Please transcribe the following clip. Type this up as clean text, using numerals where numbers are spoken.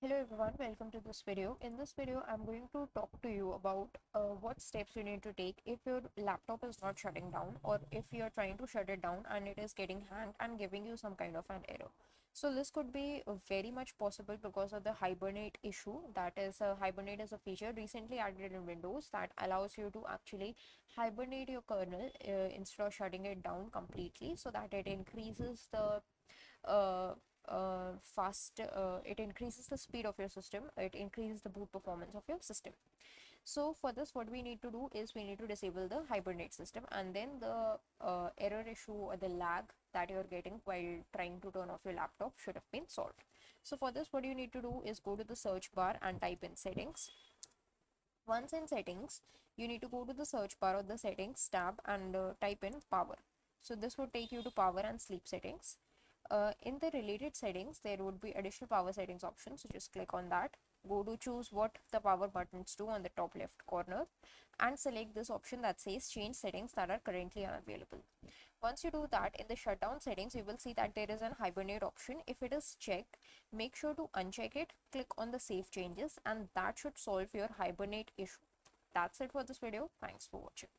Hello everyone, welcome to this video. In this video, I'm going to talk to you about what steps you need to take if your laptop is not shutting down or if you're trying to shut it down and it is getting hanged and giving you some kind of an error. So this could be very much possible because of the hibernate issue. That is, hibernate is a feature recently added in Windows that allows you to actually hibernate your kernel instead of shutting it down completely, so that it increases the uh, it increases the speed of your system, it increases the boot performance of your system. So for this, what we need to do is we need to disable the hibernate system, and then the error issue or the lag that you're getting while trying to turn off your laptop should have been solved. So for this, what you need to do is go to the search bar and type in settings. Once in settings, you need to go to the search bar or the settings tab and type in power. So this would take you to power and sleep settings. In the related settings, there would be additional power settings option. So just click on that. Go to choose what the power buttons do on the top left corner and select this option that says change settings that are currently unavailable. Once you do that, in the shutdown settings, you will see that there is an hibernate option. If it is checked, make sure to uncheck it, click on the save changes, and that should solve your hibernate issue. That's it for this video. Thanks for watching.